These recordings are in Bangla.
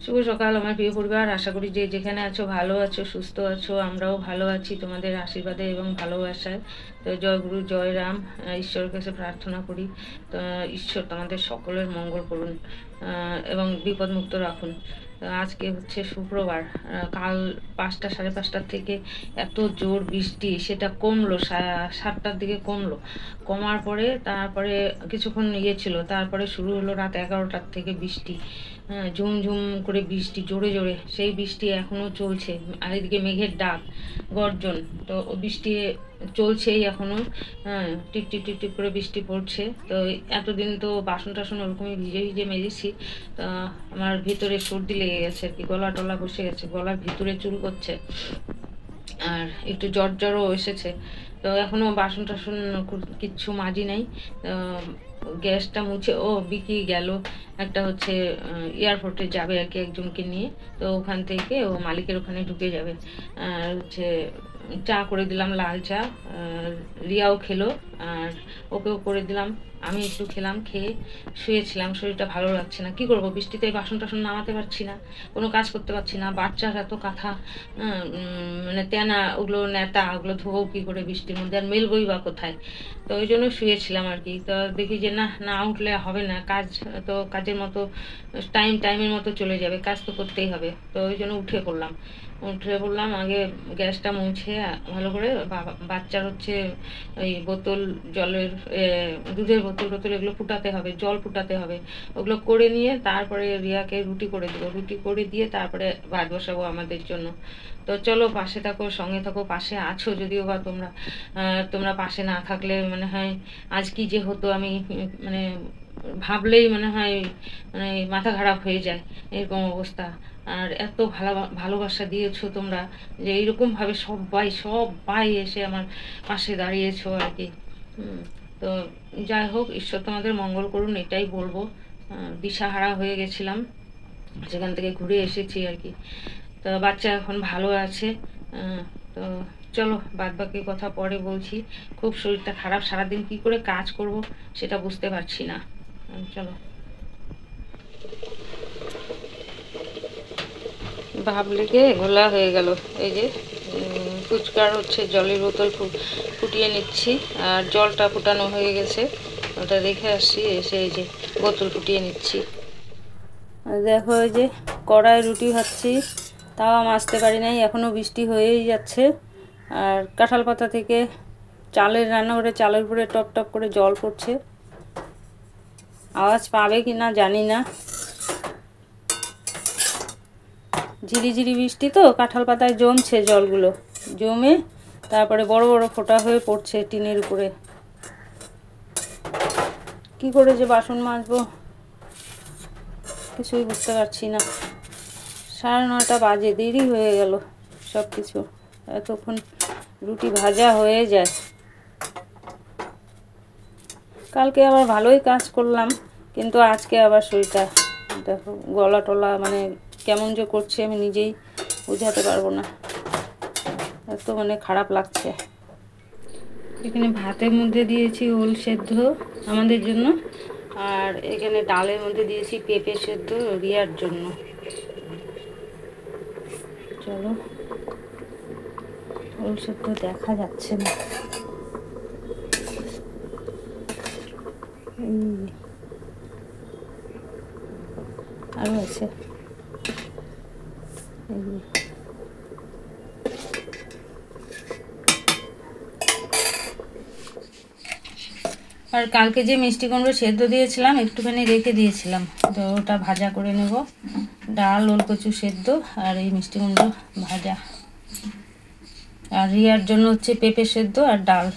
শুভ সকাল আমার প্রিয় পরিবার, আশা করি যে যেখানে আছো ভালো আছো, সুস্থ আছো। আমরাও ভালো আছি তোমাদের আশীর্বাদে এবং ভালোবাসায়। তো জয় গুরু জয় রাম, ঈশ্বরের কাছে প্রার্থনা করি তো ঈশ্বর তোমাদের সকলের মঙ্গল করুন এবং বিপদমুক্ত রাখুন। আজকে হচ্ছে শুক্রবার, কাল 5টা 5:30টার থেকে এত জোর বৃষ্টি, সেটা কমলো 7টার দিকে কমলো। কমার পরে তারপরে কিছুক্ষণ ছিল, তারপরে শুরু হলো রাত 11টার থেকে বৃষ্টি। ঝুমঝুম করে বৃষ্টি, জোরে জোরে সেই বৃষ্টি এখনও চলছে। আর এদিকে মেঘের ডাক, গর্জন, তো বৃষ্টি চলছেই এখনও। টিপ টিপ টিপ টিপ করে বৃষ্টি পড়ছে। তো এতদিন তো বাসন টাসন ওরকমই ভিজে ভিজে মেজেছি। তা আমার ভিতরে সর্দি লেগে গেছে আর কি, গলা টলা বসে গেছে, গলার ভিতরে চুল করছে, আর একটু জ্বরও এসেছে। তো এখনও বাসন টাসন কিচ্ছু মাজি নাই। গ্যাসটা মুছে বিকি গেল, একটা হচ্ছে এয়ারপোর্টে যাবে আর কি একজনকে নিয়ে। তো ওখান থেকে ও মালিকের ওখানে ঢুকে যাবে। আর হচ্ছে চা করে দিলাম, লাল চা। রিয়াও খেলো আর ওকেও করে দিলাম। আমি একটু খেলাম, খেয়ে শুয়েছিলাম। শরীরটা ভালো লাগছে না, কি করব, বৃষ্টিতে বাসন টাসন নামাতে পারছি না, কোনো কাজ করতে পারছি না। বাচ্চার এত কাঁথা, মানে তেনা, ওগুলো নেতা, ওগুলো ধোবো কী করে বৃষ্টির মধ্যে, আর মেলবই বা কোথায়। তো ওই জন্য শুয়েছিলাম আর কি। তো দেখি যে না উঠলে হবে না, কাজ তো কাজের মতো টাইমের মতো চলে যাবে, কাজ তো করতেই হবে। তো ওই জন্য উঠে পড়লাম। আগে গ্যাসটা মুছে ভালো করে বাচ্চার হচ্ছে ওই বোতল, জলের দুধের বোতল এগুলো ফুটাতে হবে, জল ফুটাতে হবে। ওগুলো করে নিয়ে তারপরে রিয়াকে রুটি করে দেবো, রুটি করে দিয়ে তারপরে ভাত বসাবো আমাদের জন্য। তো চলো, পাশে থাকো, সঙ্গে থাকো। পাশে আছো যদিও বা তোমরা পাশে না থাকলে মনে হয় আজ কি যে হতো, আমি মানে ভাবলেই মনে হয় মানে মাথা খারাপ হয়ে যায়, এরকম অবস্থা। আর এত ভালোবাসা দিয়েছো তোমরা, যে এইরকমভাবে সবাই এসে আমার পাশে দাঁড়িয়েছো আর কি। তো যাই হোক, ঈশ্বর তোমাদের মঙ্গল করুন, এটাই বলবো। দিশাহারা হয়ে গেছিলাম, সেখান থেকে ঘুরে এসেছি আর কি। তো বাচ্চা এখন ভালো আছে। তো চলো, বাদবাকি কথা পরে বলছি। খুব শরীরটা খারাপ, সারাদিন কি করে কাজ করব সেটা বুঝতে পারছি না। চলো, ভাব লেগে ঘোলা হয়ে গেল। এই যে ফুচকার হচ্ছে জলের বোতল ফুটিয়ে নিচ্ছি, আর জলটা ফুটানো হয়ে গেছে, ওটা রেখে আসছি। এসে এই যে বোতল ফুটিয়ে নিচ্ছি। আর দেখো, এই যে কড়াই রুটি ভাজছি, তাও মাজতে পারি নাই, এখনও বৃষ্টি হয়েই যাচ্ছে। আর কাঁঠাল পাতা থেকে রান্নাঘরে চালের উপরে টপ টপ করে জল পড়ছে। আওয়াজ পাবে কি না জানি না, ঝিরিঝিরি বৃষ্টি তো, কাঁঠাল পাতায় জমছে, জলগুলো জমে তারপরে বড় বড় ফোঁটা হয়ে পড়ছে টিনের উপরে। কি করে যে বাসন মাজবো কিছুই বুঝতে পারছি না। 9:30 বাজে, দেরি হয়ে গেল সব কিছু। এতক্ষণ রুটি ভাজা হয়ে যায়। কালকে আবার ভালোই কাজ করলাম, কিন্তু আজকে আবার শরীরটা দেখো, গলা টলা মানে কেমন যে করছে আমি নিজেই বোঝাতে পারবো না, এত মানে খারাপ লাগছে। এখানে ভাতের মধ্যে দিয়েছি ওল সেদ্ধ আমাদের জন্য, আর এখানে ডালের মধ্যে দিয়েছি পেঁপে সেদ্ধ রিয়ার জন্য। চলো, ওল সেদ্ধ দেখা যাচ্ছে না, আরও আছে। আর কালকে যে মিষ্টি কুমড়ো সেদ্ধ দিয়েছিলাম একটুখানি রেখে দিয়েছিলাম, তো ওটা ভাজা করে নেব। ডাল, ওল কচু সেদ্ধ আর এই মিষ্টি কুমড়ো ভাজা। আর রিয়ার জন্য হচ্ছে পেঁপে সেদ্ধ আর ডাল।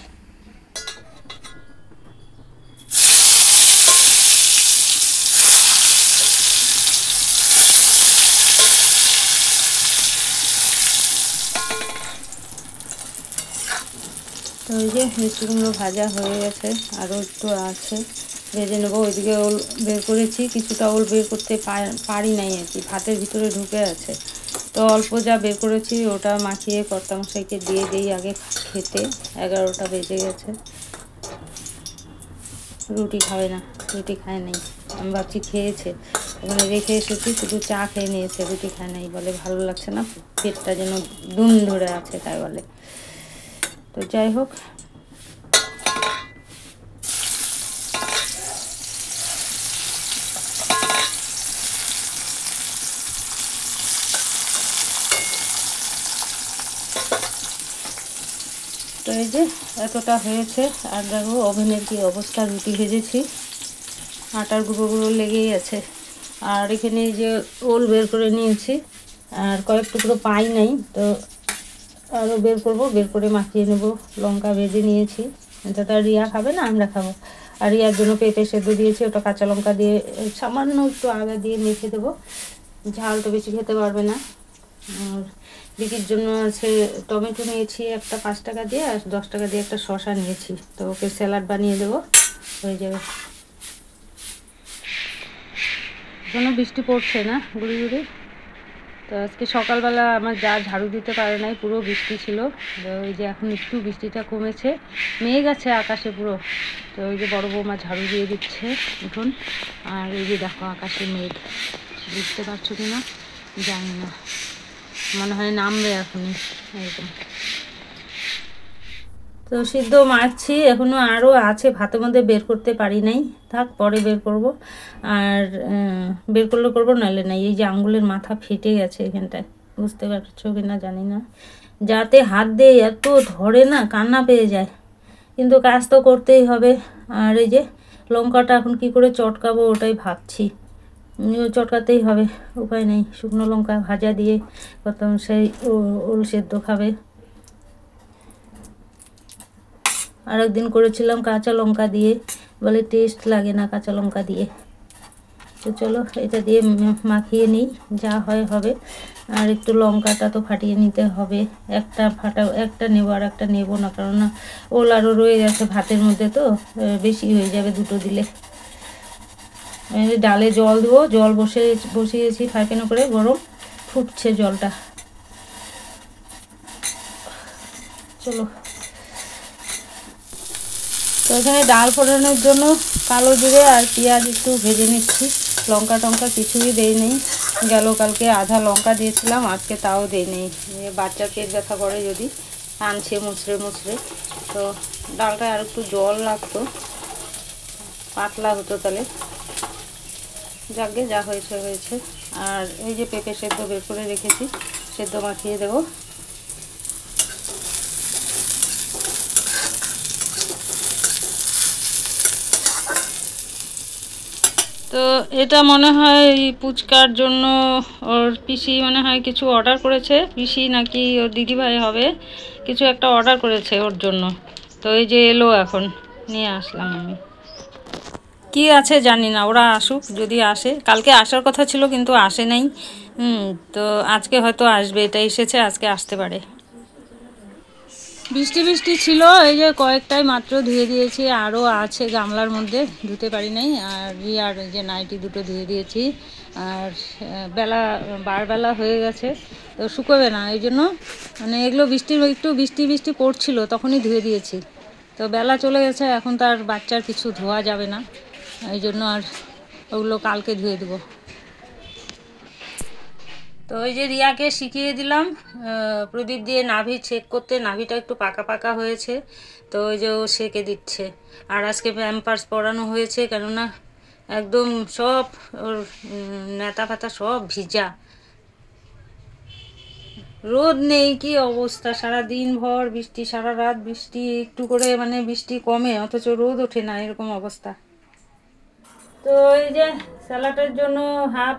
তো ওই যে মিষ্টি কুমড়ো ভাজা হয়ে গেছে, আরও একটু আছে, ভেজে নেবো। ওইদিকে ওল বের করেছি, কিছুটা ওল বের করতে পারি নাই আর কি, ভাতের ভিতরে ঢুকে আছে। তো অল্প যা বের করেছি ওটা মাখিয়ে কর্তামশাইকে দিয়ে দিই আগে খেতে। 11টা বেজে গেছে, রুটি খাবে না, রুটি খায় নাই। আমি ভাবছি খেয়েছে, ওখানে রেখে এসেছি, শুধু চা খেয়ে নিয়েছে, রুটি খায় নাই, বলে ভালো লাগছে না, পেটটা যেন দুম ধরে আছে তাই বলে। তো যাই হোক, তো এই যে এতটা হয়েছে। আর দেখো ওভেনের কি অবস্থা, রুটি ভেজেছি, আটার গুঁড়ো গুঁড়ো লেগেই আছে। আর এখানে যে ওল বের করে নিয়েছি, আর কয়েক টুকরো পাই নাই, তো আরও বের করব, বের করে মাখিয়ে নেব। লঙ্কা ভেজে নিয়েছি, এটা তো আর রিয়া খাবে না, আমরা খাবো। আর রিয়ার জন্য পেঁপে সেদ্ধ দিয়েছি, ওটা কাঁচা লঙ্কা দিয়ে সামান্য একটু আদা দিয়ে মেখে দেবো, ঝাল তো বেশি খেতে পারবে না। আর বিকির জন্য আছে টমেটো নিয়েছি একটা 5 টাকা দিয়ে, আর 10 টাকা দিয়ে একটা শসা নিয়েছি, তো ওকে স্যালাড বানিয়ে দেবো, হয়ে যাবে। এখনো বৃষ্টি পড়ছে না, গুড়ি গুড়ি। তো আজকে সকালবেলা আমার যা ঝাড়ু দিতে পারে নাই, পুরো বৃষ্টি ছিল। তো ওই যে এখন একটু বৃষ্টিটা কমেছে, মেঘ আছে আকাশে পুরো। তো ওই যে বড় বৌমা ঝাড়ু দিয়ে দিচ্ছে এখন। আর এই যে দেখো আকাশে মেঘ, বুঝতে পারছো কি না জানি না, মনে হয় নামবে এখনই এরকম। তো সিদ্ধ মারছি, এখনও আরও আছে, ভাতের মধ্যে বের করতে পারি নাই, থাক পরে বের করব। আর বের করলে করবো, নাহলে নাই। এই যে আঙ্গুলের মাথা ফেটে গেছে এখানটায়, বুঝতে পারছো কি না জানি না, যাতে হাত দিয়ে এত ধরে না, কান্না পেয়ে যায়, কিন্তু কাজ তো করতেই হবে। আর এই যে লঙ্কাটা এখন কি করে চটকাবো ওটাই ভাবছি, চটকাতেই হবে, উপায় নেই। শুকনো লঙ্কা ভাজা দিয়ে প্রথম সেই ওল সেদ্ধ খাবে। আর একদিন করেছিলাম কাঁচা লঙ্কা দিয়ে, বলে টেস্ট লাগে না কাঁচা লঙ্কা দিয়ে। তো চলো এটা দিয়ে মাখিয়ে নিই, যা হয় হবে। আর একটু লঙ্কাটা তো ফাটিয়ে নিতে হবে, একটা নেবো, আর একটা নেবো না, কারণ ওল আরও রয়ে গেছে ভাতের মধ্যে, তো বেশি হয়ে যাবে দুটো দিলে। ডালে জল দেবো, জল বসিয়েছি ফ্রাইপ্যানে করে, গরম ফুটছে জলটা। চলো, তো এখানে ডাল ফোড়ানোর জন্য কালো জিরে আর পেঁয়াজ একটু ভেজে নিচ্ছি, লঙ্কা টঙ্কা কিছুই দেই নেই। কালকে আধা লঙ্কা দিয়েছিলাম, আজকে তাও দেই নেই, বাচ্চার পেট ব্যথা করে যদি, আনছে মুচড়ে মুচড়ে। তো ডালটা আর একটু জল লাগতো, পাতলা হতো তাহলে। যাকে যা হয়েছে হয়েছে। আর এই যে পেঁপে সেদ্ধ বের করে রেখেছি, সেদ্ধ মাখিয়ে দেবো। তো এটা মনে হয় পুচকার জন্য ওর পিসি মনে হয় কিছু অর্ডার করেছে, পিসি নাকি ওর দিদিভাই হবে, কিছু একটা অর্ডার করেছে ওর জন্য। তো এই যে এলো, এখন নিয়ে আসলাম আমি। কি আছে জানি না, ওরা আসুক, যদি আসে। কালকে আসার কথা ছিল কিন্তু আসে নাই, তো আজকে হয়তো আসবে, এটা এসেছে, আজকে আসতে পারে। বৃষ্টি বৃষ্টি ছিল, এই যে কয়েকটাই মাত্র ধুয়ে দিয়েছি, আরও আছে গামলার মধ্যে, ধুতে পারি নাই। আর রিয়ার এই যে নাইটি দুটো ধুয়ে দিয়েছি। আর বারবেলা হয়ে গেছে, তো শুকোবে না, এই জন্য মানে এগুলো একটু বৃষ্টি পড়ছিল তখনই ধুয়ে দিয়েছি। তো বেলা চলে গেছে, এখন তো আর বাচ্চার কিছু ধোয়া যাবে না, এই জন্য আর ওগুলো কালকে ধুয়ে দেবো। তো ওই যে রিয়াকে শিখিয়ে দিলাম প্রদীপ দিয়ে নাভি চেক করতে, নাভিটা একটু পাকা পাকা হয়েছে, তো ওই যে ও সেঁকে দিচ্ছে। আর আজকে প্যাম্পার্স পরানো হয়েছে, কেননা একদম সব ওর নেতা ফাতা সব ভিজা, রোদ নেই, কি অবস্থা, সারা দিন ভর বৃষ্টি, সারা রাত বৃষ্টি, একটু করে মানে বৃষ্টি কমে অথচ রোদ ওঠে না, এরকম অবস্থা। তো এই যে স্যালাডের জন্য হাফ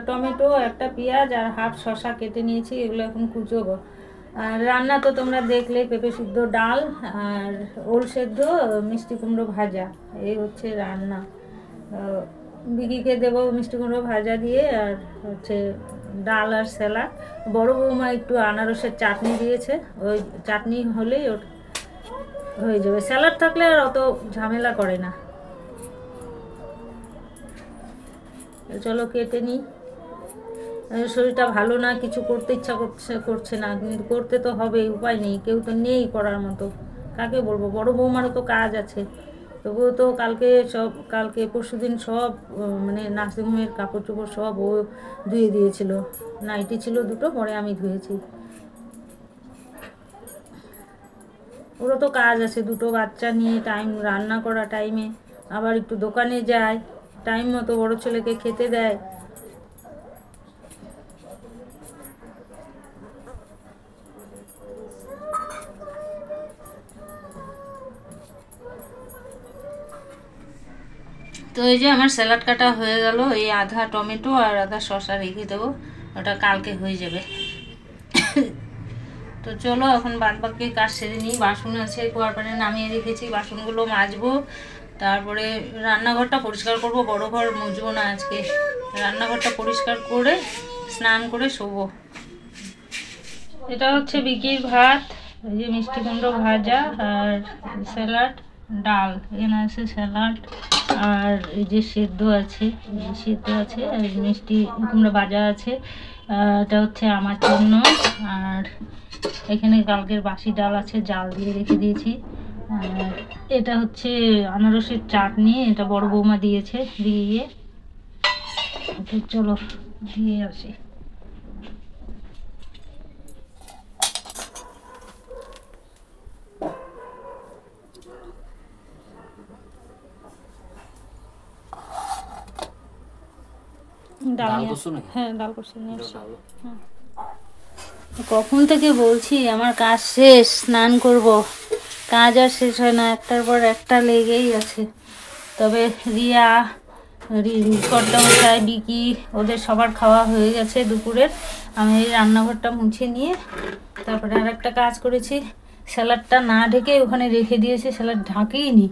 টমেটো, একটা পেঁয়াজ আর হাফ শসা কেটে নিয়েছি, এগুলো এখন কুচোবো। আর রান্না তো তোমরা দেখলে, পেঁপে সিদ্ধ, ডাল আর ওল সেদ্ধ, মিষ্টি কুমড়ো ভাজা, এই হচ্ছে রান্না। বিকিকে দেবো মিষ্টি কুমড়ো ভাজা দিয়ে, আর হচ্ছে ডাল আর স্যালাড। বড় বৌমা একটু আনারসের চাটনি দিয়েছে, ওই চাটনি হলেই ওর হয়ে যাবে, স্যালাড থাকলে আর অত ঝামেলা করে না। চলো কেটে নিই, শরীরটা ভালো না, কিছু করতে ইচ্ছা করছে না, কিন্তু করতে তো হবে, উপায় নেই, কেউ তো নেই করার মতো, কাকে বলবো, বড় বৌমারও তো কাজ আছে, তবুও তো কালকে পরশুদিন সব মানে নার্সিংহোমের কাপড় চোপড় সব ও ধুয়ে দিয়েছিল। নাইটি ছিল দুটো, পরে আমি ধুয়েছি। ওরও তো কাজ আছে, দুটো বাচ্চা নিয়ে টাইম, রান্না করা টাইমে, আবার একটু দোকানে যায়, টাইম মতো বড় ছেলেকে খেতে দেয়। তো এই যে আমার স্যালাড কাটা হয়ে গেল, এই আধা টমেটো আর আধা শসা রেখে দেবো, ওটা কালকে হয়ে যাবে। তো চলো এখন বাদ বাকি কাজ সেরে নিই। বাসন আছে কুয়ার পাড়ে নামিয়ে রেখেছি, বাসনগুলো মাজবো, তারপরে রান্নাঘরটা পরিষ্কার করব। বড় ঘর মুছবো না আজকে, রান্নাঘরটা পরিষ্কার করে স্নান করে শোবো। এটা হচ্ছে বিকির ভাত, এই যে মিষ্টি কুমড়ো ভাজা আর স্যালাড, ডাল, এখানে আছে স্যালাড, আর এই যে সেদ্ধ আছে, আর মিষ্টি কুমড়ো ভাজা আছে। এটা হচ্ছে আমার জন্য। আর এখানে কালকের বাসি ডাল আছে, জাল দিয়ে রেখে দিয়েছি। আর এটা হচ্ছে আনারসের চাটনি, এটা বড় বৌমা দিয়েছে দিয়ে। চলো দিয়ে আসি। হ্যাঁ, ডাল করছি। কখন থেকে বলছি আমার কাজ শেষ, স্নান করব, কাজ আর শেষ হয় না, একটার পর একটা লেগেই আছে। তবে রিয়া, কর্তামশাই, বিকি, ওদের সবার খাওয়া হয়ে গেছে দুপুরের। আমি এই রান্নাঘরটা মুছে নিয়ে তারপরে আর একটা কাজ করেছি, স্যালাডটা না ঢেকে ওখানে রেখে দিয়েছি, স্যালাড ঢাকেইনি।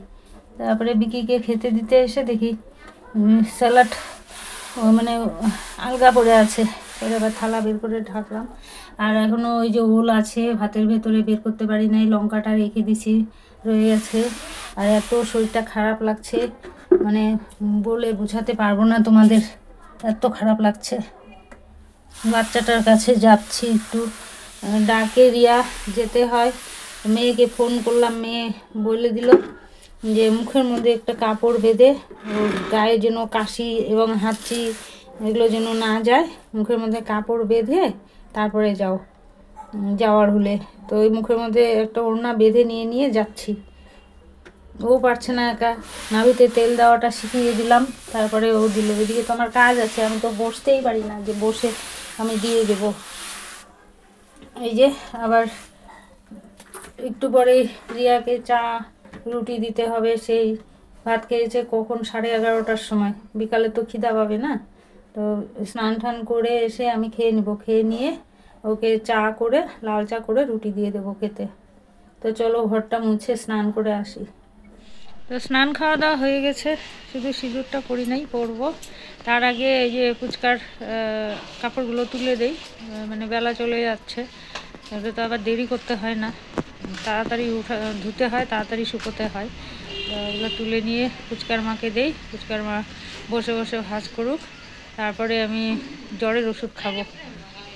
তারপরে বিকিকে খেতে দিতে এসে দেখি স্যালাড মানে আলগা পড়ে আছে, এবার থালা বের করে ঢাকলাম। আর এখনও ওই যে ওল আছে ভাতের ভেতরে, বের করতে পারি নাই, লঙ্কাটা রেখে দিছি, রয়ে গেছে। আর এত শরীরটা খারাপ লাগছে, মানে বলে বোঝাতে পারবো না তোমাদের, এত খারাপ লাগছে। বাচ্চাটার কাছে যাচ্ছি, একটু ডাকে রিয়া যেতে হয়। মেয়েকে ফোন করলাম, মেয়ে বলে দিল যে মুখের মধ্যে একটা কাপড় বেঁধে, ওর গায়ে যেন কাশি এবং হাঁচি এগুলো যেন না যায়, মুখের মধ্যে কাপড় বেঁধে তারপরে যাওয়ার হলে। তো ওই মুখের মধ্যে একটা ওড়না বেঁধে নিয়ে যাচ্ছি। ও পারছে না একা, নাভিতে তেল দেওয়াটা শিখিয়ে দিলাম, তারপরে ও দিল। এদিকে তো আমার কাজ আছে, আমি তো বসতেই পারি না যে বসে আমি দিয়ে দেব। এই যে আবার একটু পরে রিয়াকে চা রুটি দিতে হবে, সেই ভাত খেয়েছে কখন 11:30টার সময়, বিকালে তো খিদা পাবে না। তো স্নান টান করে এসে আমি খেয়ে নেবো, খেয়ে নিয়ে ওকে চা করে, লাল চা করে রুটি দিয়ে দেবো খেতে। তো চলো ঘরটা মুছে স্নান করে আসি। তো স্নান খাওয়া দাওয়া হয়ে গেছে, শুধু সিঁদুরটা পরি নাই, পরবো। তার আগে এই যে ফুচকার কাপড়গুলো তুলে দেই, মানে বেলা চলে যাচ্ছে, এতে তো আবার দেরি করতে হয় না, তাড়াতাড়ি ধুতে হয়, তাড়াতাড়ি শুকোতে হয়। তো এগুলো তুলে নিয়ে ফুচকার মাকে দেই, ফুচকার মা বসে বসে ভাজ করুক, তারপরে আমি জ্বরের ওষুধ খাবো,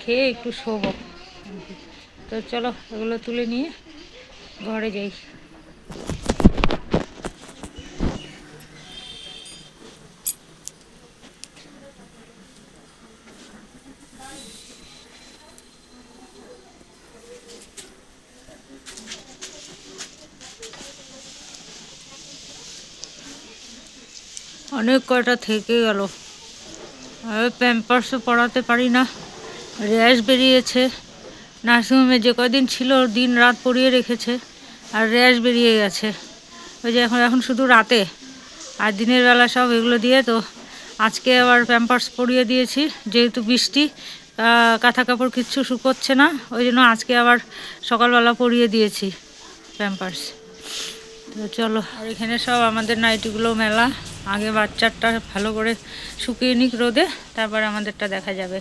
খেয়ে একটু শোবো। তো চলো এগুলো তুলে নিয়ে ঘরে যাই। অনেক কয়টা থেকে গেল, আর প্যাম্পার্সও পরাতে পারি না, র্যাশ বেরিয়েছে। নার্সিংহোমে যে কদিন ছিল দিন রাত পরিয়ে রেখেছে, আর র্যাশ বেরিয়ে গেছে। ওই যে এখন শুধু রাতে, আর দিনের বেলা সব এগুলো দিয়ে। তো আজকে আবার প্যাম্পার্স পরিয়ে দিয়েছি, যেহেতু বৃষ্টি, কাঁথা কাপড় কিচ্ছু শুকোচ্ছে না, ওই জন্য আজকে আবার সকালবেলা পরিয়ে দিয়েছি প্যাম্পার্স। তো চলো, আর এখানে সব আমাদের নাইটিগুলো মেলা, আগে বাচ্চারটা ভালো করে শুকিয়ে নিক রোদে, তারপর আমাদেরটা দেখা যাবে।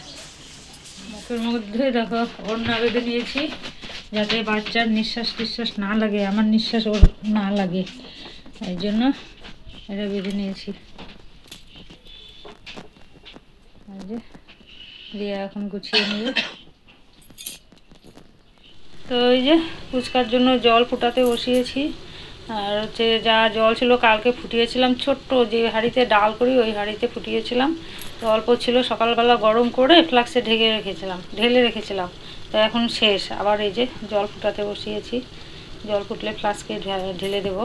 মুখের মধ্যে দেখো ওড়না বেঁধে নিয়েছি, যাতে বাচ্চার নিঃশ্বাস টিশ্বাস না লাগে, আমার নিঃশ্বাস ওর না লাগে, এই জন্য এটা বেঁধে নিয়েছি। দিয়ে এখন গুছিয়ে নেবে। তো এই যে ফুচকার জন্য জল ফুটাতে বসিয়েছি, আর হচ্ছে যা জল ছিল কালকে ফুটিয়েছিলাম, ছোট্ট যে হাঁড়িতে ডাল করি ওই হাঁড়িতে ফুটিয়েছিলাম, তো অল্প ছিল, সকালবেলা গরম করে ফ্লাক্সে ঢেলে রেখেছিলাম। তো এখন শেষ, আবার এই যে জল ফুটাতে বসিয়েছি, জল ফুটলে ফ্লাস্কে ঢেলে দেব।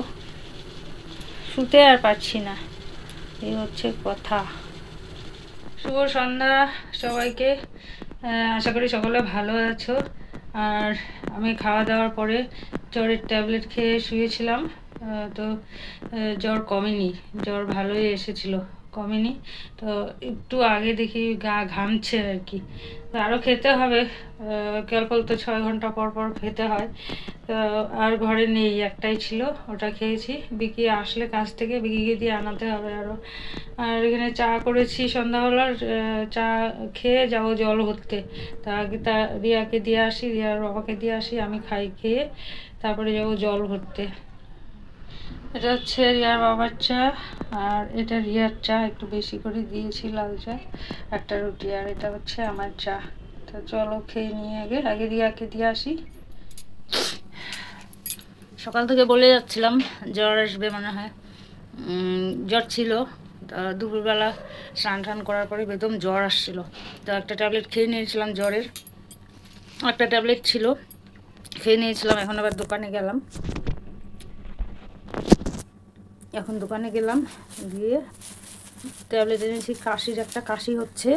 শুতে আর পারছি না, এই হচ্ছে কথা। শুভ সন্ধ্যা সবাইকে, আশা করি সকলে ভালো আছো। আর আমি খাওয়া দাওয়ার পরে জ্বরের ট্যাবলেট খেয়ে শুয়েছিলাম, তো জ্বর কমেনি, জ্বর ভালোই এসেছিল, কমেনি। তো একটু আগে দেখি গা ঘামছে আর কি, তো আরও খেতে হবে, ক্যালকল তো 6 ঘন্টা পর পর খেতে হয়। তো আর ঘরে নেই, একটাই ছিল, ওটা খেয়েছি। বিকি আসলে কাজ থেকে বিকিকে দিয়ে আনাতে হবে আরও। আর এখানে চা করেছি সন্ধ্যাবেলার, চা খেয়ে যাবো জল ভরতে। তা আগে রিয়াকে দিয়ে আসি, রিয়ার বাবাকে দিয়ে আসি, আমি খাই, খেয়ে তারপরে যাবো জল ভরতে। এটা হচ্ছে রিয়ার বাবার চা, আর এটা রিয়ার চা, একটু বেশি করে দিয়েছি লাল চা, একটা রুটি, আর এটা হচ্ছে আমার চা। তো চলো খেয়ে নিয়ে আগে রিয়াকে দিয়ে আসি। সকাল থেকে বলে যাচ্ছিলাম জ্বর আসবে মনে হয়, জ্বর ছিল, দুপুরবেলা স্নান করার পরে বেদম জ্বর আসছিল। তো একটা ট্যাবলেট খেয়ে নিয়েছিলাম জ্বরের, একটা ট্যাবলেট ছিল খেয়ে নিয়েছিলাম। এখন আবার দোকানে গেলাম, গিয়ে ট্যাবলেট এনেছি, কাশি হচ্ছে,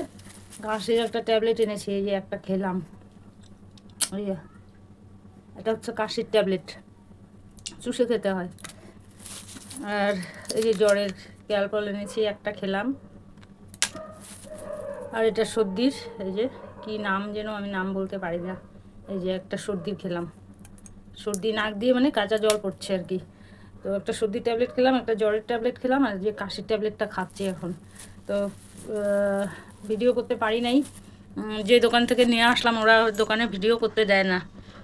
কাশির একটা ট্যাবলেট এনেছি, এই যে একটা খেলাম, এই যে এটা হচ্ছে কাশির ট্যাবলেট, চুষে খেতে হয়। আর এই যে জ্বরের ক্যালকল এনেছি, একটা খেলাম। আর এটা সর্দির, এই যে কি নাম যেন আমি নাম বলতে পারি না, এই যে একটা সর্দির খেলাম, সর্দি নাক দিয়ে মানে কাঁচা জল পড়ছে আর কি। তো একটা সর্দির ট্যাবলেট খেলাম, একটা জ্বরের ট্যাবলেট খেলাম, আর যে কাশির ট্যাবলেটটা খাচ্ছি এখন। তো ভিডিও করতে পারি নাই, যে দোকান থেকে নিয়ে আসলাম ওরা দোকানে ভিডিও করতে দেয় না।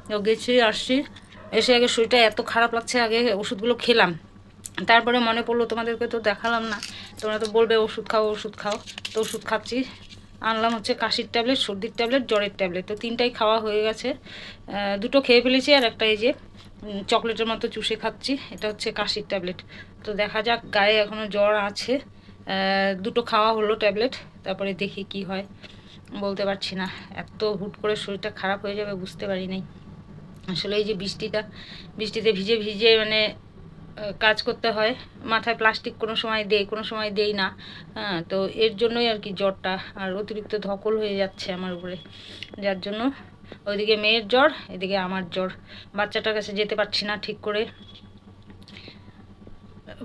তো গেছি, আসছি, এসে আগে শরীরটা এত খারাপ লাগছে, আগে ওষুধগুলো খেলাম, তারপরে মনে পড়লো তোমাদেরকে তো দেখালাম না, তোমরা তো বলবে ওষুধ খাও, তো ওষুধ খাচ্ছি। আনলাম হচ্ছে কাশির ট্যাবলেট, সর্দির ট্যাবলেট, জ্বরের ট্যাবলেট, তো তিনটাই খাওয়া হয়ে গেছে। দুটো খেয়ে ফেলেছি, আর একটা এই যে চকলেটের মতো চুষে খাচ্ছি, এটা হচ্ছে কাশির ট্যাবলেট। তো দেখা যাক, গায়ে এখনও জ্বর আছে, দুটো খাওয়া হলো ট্যাবলেট, তারপরে দেখি কি হয়, বলতে পারছি না। এত হুট করে শরীরটা খারাপ হয়ে যাবে বুঝতে পারি নাই। আসলে এই যে বৃষ্টিতে ভিজে ভিজে মানে কাজ করতে হয়, মাথায় প্লাস্টিক কোনো সময় দেই না, হ্যাঁ, তো এর জন্যই আর কি জ্বরটা, আর অতিরিক্ত ধকল হয়ে যাচ্ছে আমার উপরে, যার জন্য ওইদিকে মেয়ের জ্বর, এদিকে আমার জ্বর। বাচ্চাটার কাছে যেতে পারছি না ঠিক করে,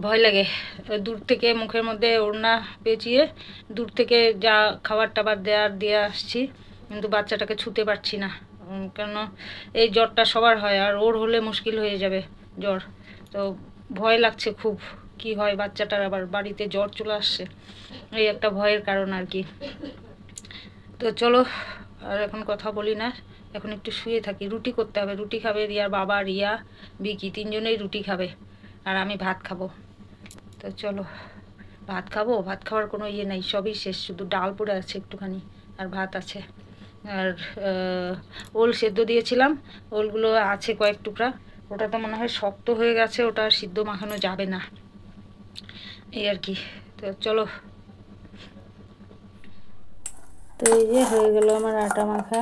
ভয় লাগে। দূর থেকে মুখের মধ্যে ওড়না পেঁচিয়ে দূর থেকে যা খাবার টাবার দিয়ে আসছি, কিন্তু বাচ্চাটাকে ছুতে পারছি না, কেন এই জ্বরটা সবার হয়, আর ওর হলে মুশকিল হয়ে যাবে জ্বর। তো ভয় লাগছে খুব, কি হয় বাচ্চাটার, আবার বাড়িতে জ্বর চলে আসছে, এই একটা ভয়ের কারণ আর কি। তো চলো আর এখন কথা বলি না, এখন একটু শুয়ে থাকি। রুটি করতে হবে, রুটি খাবে রিয়ার বাবা, রিয়া, বিকি, তিনজনেই রুটি খাবে, আর আমি ভাত খাবো। তো চলো ভাত খাওয়ার কোনো ইয়ে নাই, সবই শেষ, শুধু ডাল পড়ে আছে একটুখানি, আর ভাত আছে। আর ওল সেদ্ধ দিয়েছিলাম, ওলগুলো আছে কয়েক টুকরা, ওটা তো মনে হয় শক্ত হয়ে গেছে, ওটা আর সিদ্ধ মাখানো যাবে না, এই আর কি। তো চলো, তো এই যে হয়ে গেল আমার আটা মাখা।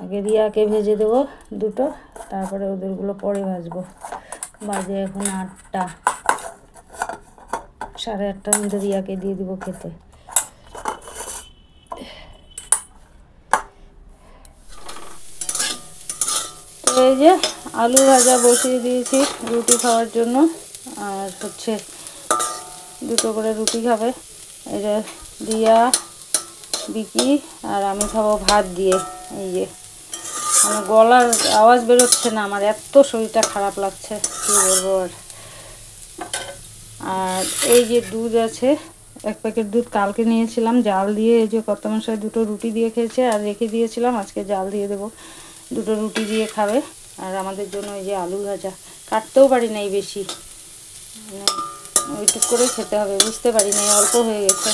আগে রিয়াকে ভেজে দেবো দুটো, তারপরে ওদেরগুলো পরে ভাজবো। বাজে এখন 8টা, 8:30টার মধ্যে রিয়াকে দিয়ে দিব খেতে। তো এই যে আলু ভাজা বসিয়ে দিয়েছি রুটি খাওয়ার জন্য, আর হচ্ছে দুটো করে রুটি খাবে, এই যে রিয়া, বিকি, আর আমি খাবো ভাত দিয়ে। এই যে মানে গলার আওয়াজ বেরোচ্ছে না, আমার এত শরীরটা খারাপ লাগছে, কী বলবো। আর এই যে দুধ আছে, 1 প্যাকেট দুধ কালকে নিয়েছিলাম জাল দিয়ে, এই যে কত মশাই দুটো রুটি দিয়ে খেয়েছে, আর রেখে দিয়েছিলাম, আজকে জাল দিয়ে দেবো, দুটো রুটি দিয়ে খাবে। আর আমাদের জন্য এই যে আলু ভাজা, কাটতেও পারি নাই বেশি, মানে ওইটুক করে খেতে হবে, বুঝতে পারি নাই, অল্প হয়ে গেছে।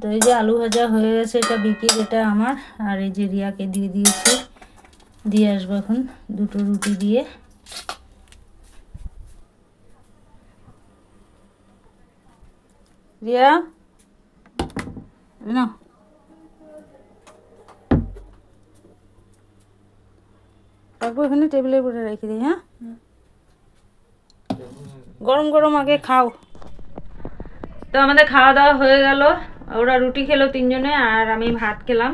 তো এই যে আলু ভাজা হয়ে গেছে, এটা বিকির, এটা আমার, আর এই যে রিয়াকে দিয়ে দিয়েছি। দিয়ে আসবো এখন দুটো রুটি দিয়ে। রিয়া না, রাখবো এখানে টেবিলের উপরে রেখে দিই। হ্যাঁ, গরম গরম আগে খাও। তো আমাদের খাওয়া দাওয়া হয়ে গেল, ওরা রুটি খেলো তিনজনে আর আমি ভাত খেলাম।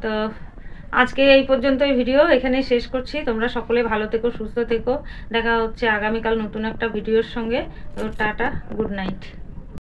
তো আজকে এই পর্যন্তই ভিডিও এখানে শেষ করছি। তোমরা সকলে ভালো থেকো, সুস্থ থেকো। দেখা হচ্ছে আগামীকাল নতুন একটা ভিডিওর সঙ্গে। তো টাটা, গুড নাইট।